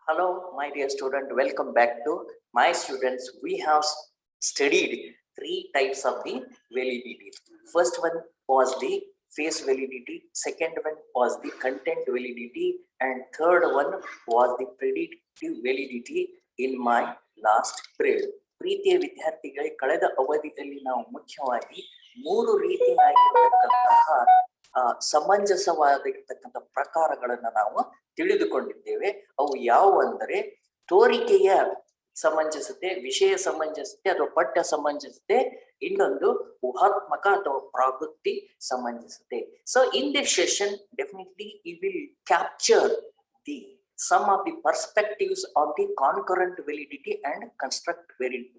Hello, my dear student. Welcome back to my students. We have studied three types of the validity. First one was the face validity. Second one was the content validity, and third one was the predictive validity in my last period. ಪ್ರೀತಿಯ ವಿದ್ಯಾರ್ಥಿಗಳೇ, ಕಳೆದ ಅವಧಿಯಲ್ಲಿ ನಾವು ಮುಖ್ಯವಾಗಿ ಮೂರು ರೀತಿಯಾಗಿರತಕ್ಕಂತಹ ಸಮಂಜಸವಾಗಿರ್ತಕ್ಕಂಥ ಪ್ರಕಾರಗಳನ್ನ ನಾವು ತಿಳಿದುಕೊಂಡಿದ್ದೇವೆ. ಅವು ಯಾವುವು ಅಂದರೆ ತೋರಿಕೆಯ ಸಮಂಜಸತೆ, ವಿಷಯ ಸಮಂಜಸತೆ ಅಥವಾ ಪಠ್ಯ ಸಮಂಜಸತೆ, ಇನ್ನೊಂದು ಊಹಾತ್ಮಕ ಅಥವಾ ಪ್ರವೃತ್ತಿ ಸಮಂಜಸತೆ. So in this session definitely we will capture the some of the perspectives of the concurrent validity and construct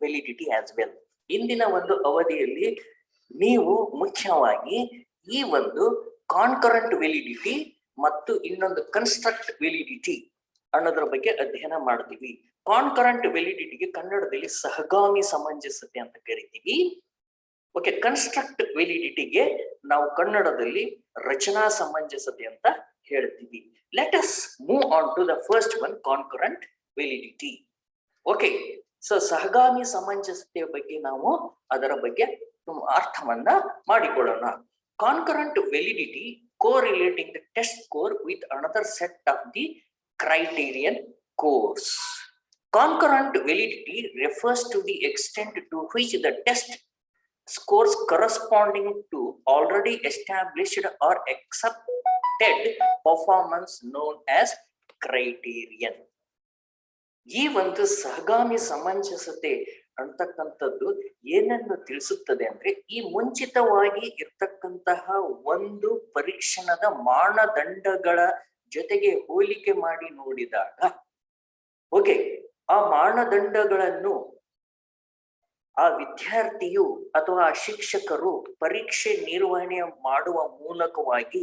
validity as well. ಇಂದಿನ ಒಂದು ಅವಧಿಯಲ್ಲಿ ನೀವು ಮುಖ್ಯವಾಗಿ ಈ ಒಂದು ಕಾನ್ಕರೆಂಟ್ ವ್ಯಾಲಿಡಿಟಿ ಮತ್ತು ಇನ್ನೊಂದು ಕನ್ಸ್ಟ್ರಕ್ಟ್ ವ್ಯಾಲಿಡಿಟಿ ಅನ್ನೋದ್ರ ಬಗ್ಗೆ ಅಧ್ಯಯನ ಮಾಡ್ತೀವಿ. ಕಾನ್ಕರೆಂಟ್ ವ್ಯಾಲಿಡಿಟಿಗೆ ಕನ್ನಡದಲ್ಲಿ ಸಹಗಾಮಿ ಸಮಂಜಸತೆ ಅಂತ ಕರಿತೀವಿ. ಓಕೆ, ಕನ್ಸ್ಟ್ರಕ್ಟ್ ವ್ಯಾಲಿಡಿಟಿಗೆ ನಾವು ಕನ್ನಡದಲ್ಲಿ ರಚನಾ ಸಮಂಜಸತೆ ಅಂತ ಹೇಳ್ತೀವಿ. Let us move on to the first one, concurrent validity. Okay, so ಸಹಗಾಮಿ ಸಮಂಜಸತೆಯ ಬಗ್ಗೆ ನಾವು ಅದರ ಬಗ್ಗೆ ಅರ್ಥವನ್ನ ಮಾಡಿಕೊಳ್ಳೋಣ. Concurrent validity correlating the test score with another set of the criterion scores. Concurrent validity refers to the extent to which the test scores corresponding to already established or accepted performance known as criterion. ಈ ಒಂದು ಸಹಗಾಮಿ ಸಮಂಜಸತೆ ಅಂತಕ್ಕಂಥದ್ದು ಏನನ್ನು ತಿಳಿಸುತ್ತದೆ ಅಂದ್ರೆ, ಈ ಮುಂಚಿತವಾಗಿ ಇರ್ತಕ್ಕಂತಹ ಒಂದು ಪರೀಕ್ಷಣದ ಮಾನದಂಡಗಳ ಜೊತೆಗೆ ಹೋಲಿಕೆ ಮಾಡಿ ನೋಡಿದಾಗ, ಓಕೆ, ಆ ಮಾನದಂಡಗಳನ್ನು ಆ ವಿದ್ಯಾರ್ಥಿಯು ಅಥವಾ ಆ ಶಿಕ್ಷಕರು ಪರೀಕ್ಷೆ ನಿರ್ವಹಣೆ ಮಾಡುವ ಮೂಲಕವಾಗಿ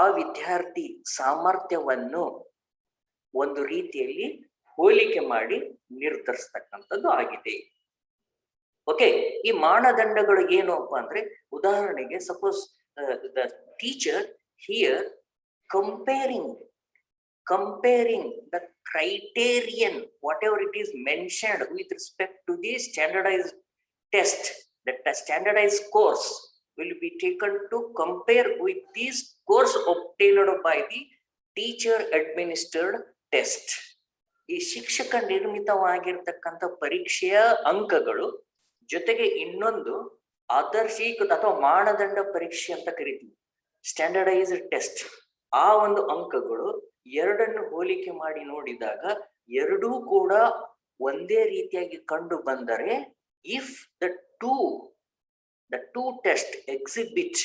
ಆ ವಿದ್ಯಾರ್ಥಿ ಸಾಮರ್ಥ್ಯವನ್ನು ಒಂದು ರೀತಿಯಲ್ಲಿ ಹೋಲಿಕೆ ಮಾಡಿ ನಿರ್ಧರಿಸ್ತಕ್ಕಂಥದ್ದು ಆಗಿದೆ. ಓಕೆ, ಈ ಮಾನದಂಡಗಳು ಏನಪ್ಪ ಅಂದ್ರೆ, ಉದಾಹರಣೆಗೆ suppose the teacher here comparing the criterion whatever it is mentioned with respect to the standardized test, the standardized course will be taken to compare with the scores obtained by the teacher administered test. ಈ ಶಿಕ್ಷಕ ನಿರ್ಮಿತವಾಗಿರ್ತಕ್ಕಂಥ ಪರೀಕ್ಷೆಯ ಅಂಕಗಳು ಜೊತೆಗೆ ಇನ್ನೊಂದು ಆದರ್ಶೀಕೃತ ಅಥವಾ ಮಾನದಂಡ ಪರೀಕ್ಷೆ ಅಂತ ಕರಿತೀವಿ, ಸ್ಟ್ಯಾಂಡರ್ಡೈಸ್ಡ್ ಟೆಸ್ಟ್. ಆ ಒಂದು ಅಂಕಗಳು ಎರಡನ್ನು ಹೋಲಿಕೆ ಮಾಡಿ ನೋಡಿದಾಗ ಎರಡೂ ಕೂಡ ಒಂದೇ ರೀತಿಯಾಗಿ ಕಂಡು ಬಂದರೆ, if the two test exhibit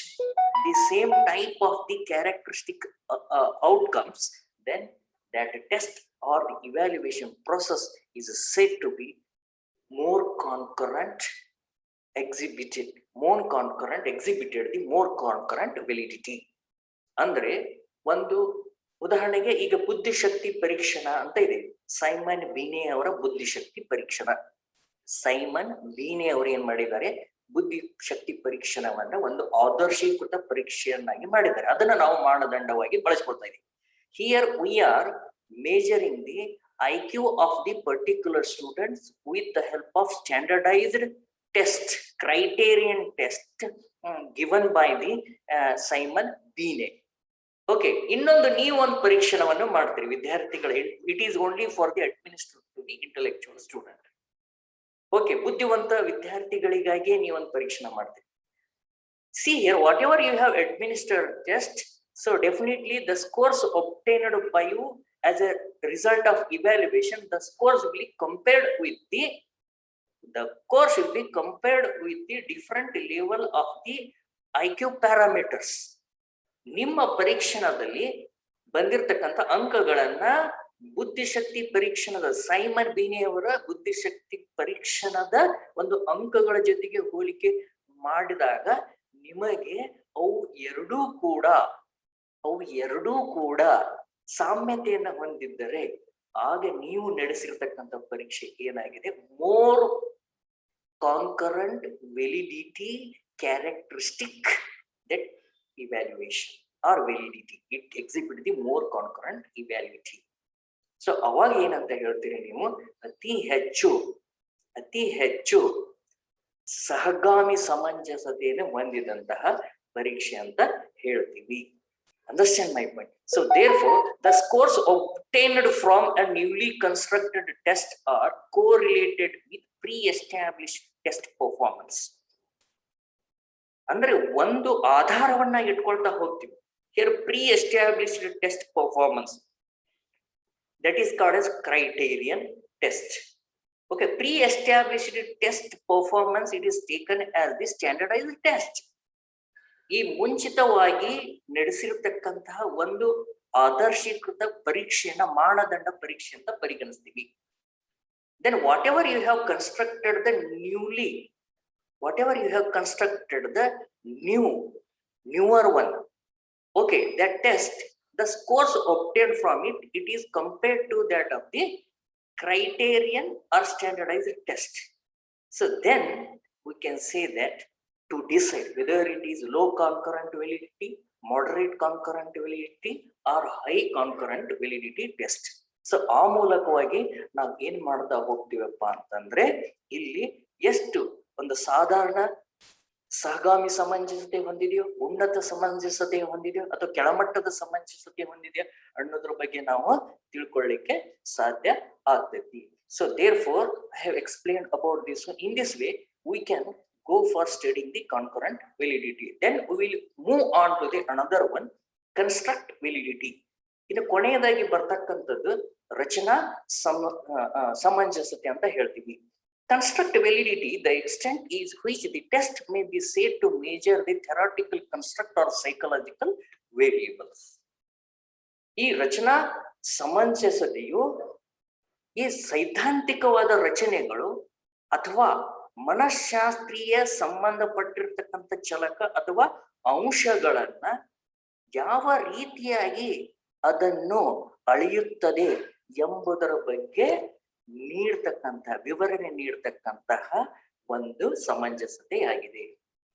the same type of the characteristic outcomes, then that test or the evaluation process is said to be more concurrent exhibited the more concurrent validity. ಅಂದ್ರೆ ಒಂದು ಉದಾಹರಣೆಗೆ, ಈಗ ಬುದ್ಧಿಶಕ್ತಿ ಪರೀಕ್ಷಣ ಅಂತ ಇದೆ. ಸೈಮನ್ ಬೀನೆ ಅವರ ಬುದ್ಧಿಶಕ್ತಿ ಪರೀಕ್ಷಣ. Simon ಬೀನೆ ಅವರು ಏನ್ ಮಾಡಿದ್ದಾರೆ, ಬುದ್ಧಿಶಕ್ತಿ ಪರೀಕ್ಷಣವನ್ನ ಒಂದು ಆದರ್ಶೀಕೃತ ಪರೀಕ್ಷೆಯನ್ನಾಗಿ ಮಾಡಿದ್ದಾರೆ. ಅದನ್ನ ನಾವು ಮಾನದಂಡವಾಗಿ ಬಳಸ್ಕೊಳ್ತಾ ಇದ್ದೀವಿ. Here we are measuring the IQ of the particular students with the help of standardized test, criterion test given by the Simon Binet. Okay, ಇನ್ನೊಂದು ನೀವು ಒಂದು ಪರೀಕ್ಷಣವನ್ನು ಮಾಡ್ತೀರಿ ವಿದ್ಯಾರ್ಥಿಗಳು. It is only for the administered to the intellectual student. Okay, ಬುದ್ಧಿವಂತ ವಿದ್ಯಾರ್ಥಿಗಳಿಗಾಗಿ ನೀವು ಒಂದು ಪರೀಕ್ಷಣ ಮಾಡ್ತೀರಿ. See here, whatever you have administered test, so definitely the scores obtained by you as a result of evaluation, the scores will be compared with the different level of the IQ parameters. ನಿಮ್ಮ ಪರೀಕ್ಷಣದಲ್ಲಿ ಬಂದಿರತಕ್ಕಂಥ ಅಂಕಗಳನ್ನ ಬುದ್ಧಿಶಕ್ತಿ ಪರೀಕ್ಷಣದ Simon ಬೀನೆ ಅವರ ಬುದ್ಧಿಶಕ್ತಿ ಪರೀಕ್ಷಣದ ಒಂದು ಅಂಕಗಳ ಜೊತೆಗೆ ಹೋಲಿಕೆ ಮಾಡಿದಾಗ ನಿಮಗೆ ಅವು ಎರಡೂ ಕೂಡ ಸಾಮ್ಯತೆಯನ್ನ ಹೊಂದಿದ್ದರೆ, ಆಗ ನೀವು ನಡೆಸಿರ್ತಕ್ಕಂಥ ಪರೀಕ್ಷೆ ಏನಾಗಿದೆ, more concurrent validity characteristic that evaluation or validity. It exhibits the more concurrent evaluation. So ಅವಾಗ ಏನಂತ ಹೇಳ್ತೀರಿ ನೀವು, ಅತಿ ಹೆಚ್ಚು ಸಹಗಾಮಿ ಸಮಂಜಸತೆಯನ್ನು ಹೊಂದಿದಂತಹ ಪರೀಕ್ಷೆ ಅಂತ ಹೇಳ್ತೀವಿ. Understand my point? So therefore, the scores obtained from a newly constructed test are correlated with pre-established test performance. ಅಂದ್ರೆ ಒಂದು ಆಧಾರವನ್ನ ಇಟ್ಕೊಳ್ತಾ ಹೋಗ್ತೀವಿ. Here pre-established test performance, that is called as criterion test. Okay, pre-established test performance, it is taken as the standardized test. ಈ ಮುಂಚಿತವಾಗಿ ನಡೆಸಿರತಕ್ಕಂತಹ ಒಂದು ಆದರ್ಶೀಕೃತ ಪರೀಕ್ಷೆಯನ್ನ ಮಾನದಂಡ ಪರೀಕ್ಷೆ ಅಂತ ಪರಿಗಣಿಸ್ತೀವಿ. Then whatever you have constructed the newer one, okay, that test, the scores obtained from it, it is compared to that of the criterion or standardized test. So then we can say that to decide whether it is low concurrent validity, moderate concurrent validity or high concurrent validity test. So ಆ ಮೂಲಕವಾಗಿ ನಾವು ಏನ್ ಮಾಡ್ತಾ ಹೋಗ್ತೀವಪ್ಪ ಅಂತಂದ್ರೆ, ಇಲ್ಲಿ ಎಷ್ಟು ಒಂದು ಸಾಧಾರಣ ಸಹಗಾಮಿ ಸಮಂಜಸತೆ ಹೊಂದಿದೆಯೋ, ಉನ್ನತ ಸಮಂಜಸತೆ ಹೊಂದಿದೆಯೋ ಅಥವಾ ಕೆಳಮಟ್ಟದ ಸಮಂಜಸತೆ ಹೊಂದಿದೆಯೋ ಅನ್ನೋದ್ರ ಬಗ್ಗೆ ನಾವು ತಿಳ್ಕೊಳ್ಳಿಕ್ಕೆ ಸಾಧ್ಯ ಆಗ್ತೈತಿ. So therefore I have explained about this one. In this way we can go for studying the concurrent validity. Then we will move on to the another one, construct validity. ಇನ್ನು ಕೊನೆಯದಾಗಿ ಬರ್ತಕ್ಕಂಥದ್ದು ರಚನಾ ಸಮಂಜಸತೆ ಅಂತ ಹೇಳ್ತೀವಿ. Construct validity, the extent is which the test may be said to measure the theoretical construct or psychological variables. ಈ ರಚನಾ ಸಮಂಜಸತೆಯು ಈ ಸೈದ್ಧಾಂತಿಕವಾದ ರಚನೆಗಳು ಅಥವಾ ಮನಃಶಾಸ್ತ್ರೀಯ ಸಂಬಂಧಪಟ್ಟಿರ್ತಕ್ಕಂಥ ಚಲಕ ಅಥವಾ ಅಂಶಗಳನ್ನ ಯಾವ ರೀತಿಯಾಗಿ ಅದನ್ನು ಅಳೆಯುತ್ತದೆ ಎಂಬುದರ ಬಗ್ಗೆ ವಿವರಣೆ ನೀಡತಕ್ಕಂತಹ ಒಂದು ಸಮಂಜಸತೆಯಾಗಿದೆ.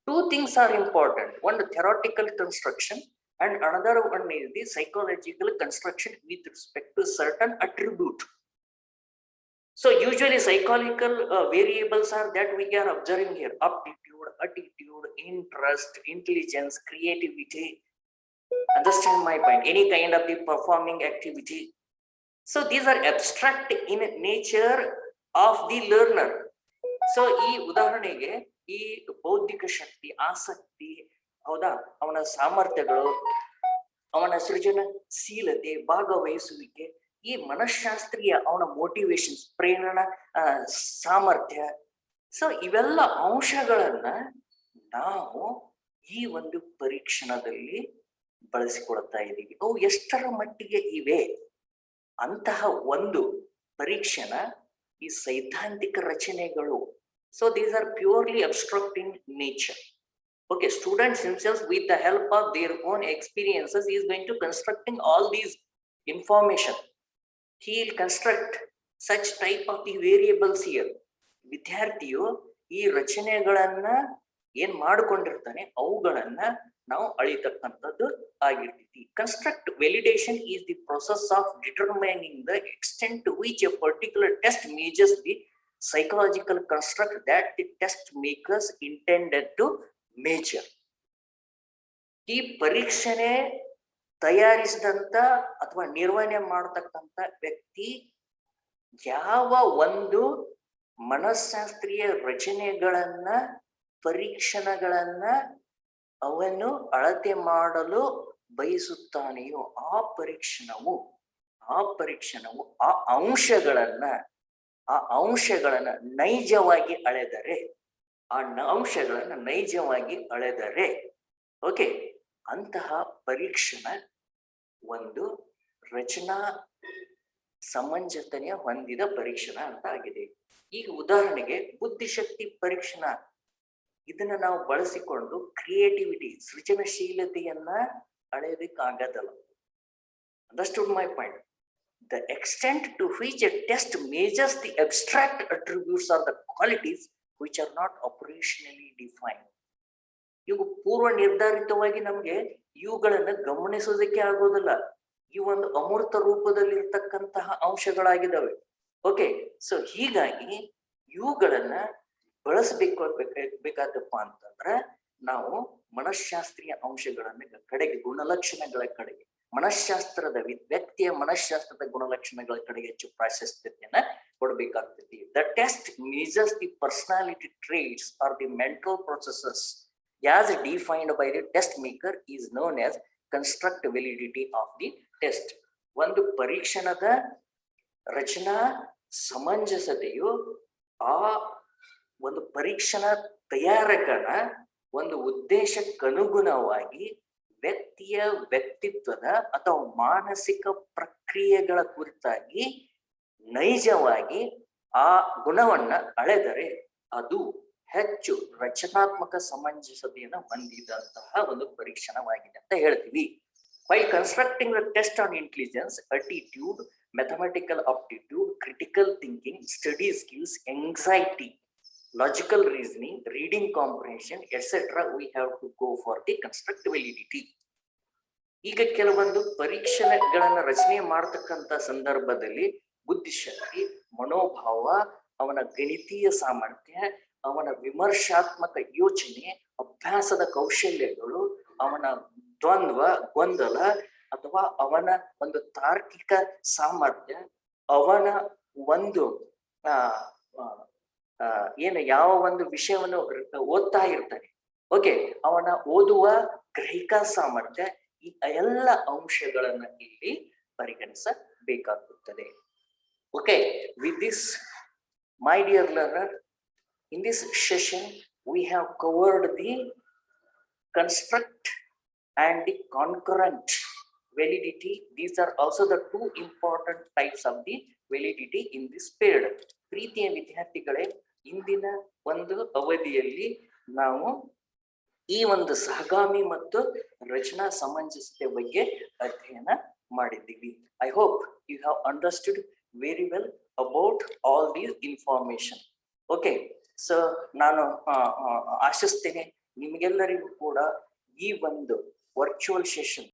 Two things are important. One, theoretical construction, and another one is the psychological construction with respect to certain attribute. So usually psychological variables are that we are observing here: aptitude, attitude, interest, intelligence, creativity. Understand my point? Any kind of the performing activity. So these are abstract in nature of the learner. So ಈ ಉದಾಹರಣೆಗೆ ಈ ಬೌದ್ಧಿಕ ಶಕ್ತಿ, ಆಸಕ್ತಿ, ಹೌದಾ, ಅವನ ಸಾಮರ್ಥ್ಯಗಳು, ಅವನ ಸೃಜನಶೀಲತೆ, ಭಾಗವಹಿಸುವಿಕೆ, ಈ ಮನಃಶಾಸ್ತ್ರೀಯ ಅವನ ಮೋಟಿವೇಶನ್ಸ್, ಪ್ರೇರಣಾ ಸಾಮರ್ಥ್ಯ, ಸೊ ಇವೆಲ್ಲ ಅಂಶಗಳನ್ನ ನಾವು ಈ ಒಂದು ಪರೀಕ್ಷಣದಲ್ಲಿ ಬಳಸಿಕೊಳ್ತಾ ಇದ್ದೀವಿ. ಅವು ಎಷ್ಟರ ಮಟ್ಟಿಗೆ ಇವೆ ಅಂತಹ ಒಂದು ಪರೀಕ್ಷಣ ಈ ಸೈದ್ಧಾಂತಿಕ ರಚನೆಗಳು. So these are purely abstract in nature. Okay, students themselves with the help of their own experiences is going to constructing all these information. He will construct such type of the variables here. ವಿದ್ಯಾರ್ಥಿಯು ಈ ರಚನೆಗಳನ್ನ ಏನ್ ಮಾಡಿಕೊಂಡಿರ್ತಾನೆ ಅವುಗಳನ್ನ ನಾವು ಅಳಿತಕ್ಕಂಥದ್ದು ಆಗಿರ್ತೈತಿ. Construct validation is the process of determining the extent to which a particular test measures the psychological construct that the test makers intended to measure. ಈ ಪರೀಕ್ಷಣೆ ತಯಾರಿಸಿದಂತ ಅಥವಾ ನಿರ್ವಹಣೆ ಮಾಡತಕ್ಕಂತ ವ್ಯಕ್ತಿ ಯಾವ ಒಂದು ಮನಃಶಾಸ್ತ್ರೀಯ ರಚನೆಗಳನ್ನ, ಪರೀಕ್ಷಣಗಳನ್ನ ಅವನು ಅಳತೆ ಮಾಡಲು ಬಯಸುತ್ತಾನೆಯೋ ಆ ಪರೀಕ್ಷಣವು ಆ ಅಂಶಗಳನ್ನ ನೈಜವಾಗಿ ಅಳೆದರೆ ಓಕೆ, ಅಂತಹ ಪರೀಕ್ಷಣ ಒಂದು ರಚನಾ ಸಮಂಜಸತೆಯ ಹೊಂದಿದ ಪರೀಕ್ಷಣ ಅಂತ ಆಗಿದೆ. ಈಗ ಉದಾಹರಣೆಗೆ ಬುದ್ಧಿಶಕ್ತಿ ಪರೀಕ್ಷಣ, ಇದನ್ನ ನಾವು ಬಳಸಿಕೊಂಡು creativity, ಸೃಜನಶೀಲತೆಯನ್ನ ಅಳೆಯೋದಕ್ಕಾಗದಲ್ಲ. Understood my point? The extent to which a test measures the abstract attributes or the qualities which are not operationally defined. ಇವು ಪೂರ್ವ ನಿರ್ಧಾರಿತವಾಗಿ ನಮ್ಗೆ ಇವುಗಳನ್ನ ಗಮನಿಸೋದಕ್ಕೆ ಆಗೋದಿಲ್ಲ. ಈ ಒಂದು ಅಮೂರ್ತ ರೂಪದಲ್ಲಿ ಇರ್ತಕ್ಕಂತಹ ಅಂಶಗಳಾಗಿದ್ದಾವೆ. ಓಕೆ, ಸೊ ಹೀಗಾಗಿ ಇವುಗಳನ್ನ ಬಳಸಬೇಕು ಬೇಕಾದಪ್ಪ ಅಂತಂದ್ರೆ ನಾವು ಮನಃಶಾಸ್ತ್ರೀಯ ಅಂಶಗಳನ್ನ ಕಡೆಗೆ, ಗುಣಲಕ್ಷಣಗಳ ಕಡೆಗೆ, ಮನಃಶಾಸ್ತ್ರದ ವ್ಯಕ್ತಿಯ ಮನಃಶಾಸ್ತ್ರದ ಗುಣಲಕ್ಷಣಗಳ ಕಡೆಗೆ ಹೆಚ್ಚು ಪ್ರಾಶಸ್ತ್ಯತೆಯನ್ನ ಕೊಡಬೇಕಾಗ್ತದೆ. The test measures the personality traits or the mental processes as defined by the test maker is known as construct validity of the test. ಒಂದು ಪರೀಕ್ಷಣದ ರಚನಾ ಸಮಂಜಸತೆಯು ಆ ಒಂದು ಪರೀಕ್ಷಣ ತಯಾರಕನ ಒಂದು ಉದ್ದೇಶಕ್ಕನುಗುಣವಾಗಿ ವ್ಯಕ್ತಿಯ ವ್ಯಕ್ತಿತ್ವದ ಅಥವಾ ಮಾನಸಿಕ ಪ್ರಕ್ರಿಯೆಗಳ ಕುರಿತಾಗಿ ನೈಜವಾಗಿ ಆ ಗುಣವನ್ನ ಅಳೆದರೆ ಅದು ಹೆಚ್ಚು ರಚನಾತ್ಮಕ ಸಮಂಜಸತೆಯನ್ನು ಹೊಂದಿದಂತಹ ಒಂದು ಪರೀಕ್ಷಣವಾಗಿದೆ ಅಂತ ಹೇಳ್ತೀವಿ. While constructing the test on intelligence, attitude, mathematical aptitude, critical thinking, study skills, anxiety, logical reasoning, reading comprehension, etc., we have to go for the construct validity. ಈಗ ಕೆಲವೊಂದು ಪರೀಕ್ಷೆಗಳನ್ನ ರಚನೆ ಮಾಡತಕ್ಕಂತ ಸಂದರ್ಭದಲ್ಲಿ ಬುದ್ಧಿಶಕ್ತಿ, ಮನೋಭಾವ, ಅವನ ಗಣಿತೀಯ ಸಾಮರ್ಥ್ಯ, ಅವನ ವಿಮರ್ಶಾತ್ಮಕ ಯೋಚನೆ, ಅಭ್ಯಾಸದ ಕೌಶಲ್ಯಗಳು, ಅವನ ದ್ವಂದ್ವ, ಗೊಂದಲ ಅಥವಾ ಅವನ ಒಂದು ತಾರ್ಕಿಕ ಸಾಮರ್ಥ್ಯ, ಅವನ ಒಂದು ಏನು ಯಾವ ಒಂದು ವಿಷಯವನ್ನು ಓದ್ತಾ ಇರ್ತಾನೆ, ಓಕೆ, ಅವನ ಓದುವ ಗ್ರಹಿಕಾ ಸಾಮರ್ಥ್ಯ, ಈ ಎಲ್ಲ ಅಂಶಗಳನ್ನ ಇಲ್ಲಿ ಪರಿಗಣಿಸಬೇಕಾಗುತ್ತದೆ. Okay, with this my dear learner, in this session we have covered the construct and the concurrent validity. These are also the two important types of the validity in this period. ಪ್ರೀತಿಯ ವಿದ್ಯಾರ್ಥಿಗಳೇ, ಇಂದಿನ ಒಂದು ಅವಧಿಯಲ್ಲಿ ನಾವು ಈ ಒಂದು ಸಹಗಾಮಿ ಮತ್ತು ರಚನಾ ಸಮಂಜಸತೆ ಬಗ್ಗೆ ಅಧ್ಯಯನ ಮಾಡಿದ್ದೀವಿ. I hope you have understood very well about all these information. Okay, so ನಾನು ಆಶಿಸ್ತೇನೆ ನಿಮಗೆಲ್ಲರಿಗೂ ಕೂಡ ಈ ಒಂದು ವರ್ಚುವಲ್ ಸೆಷನ್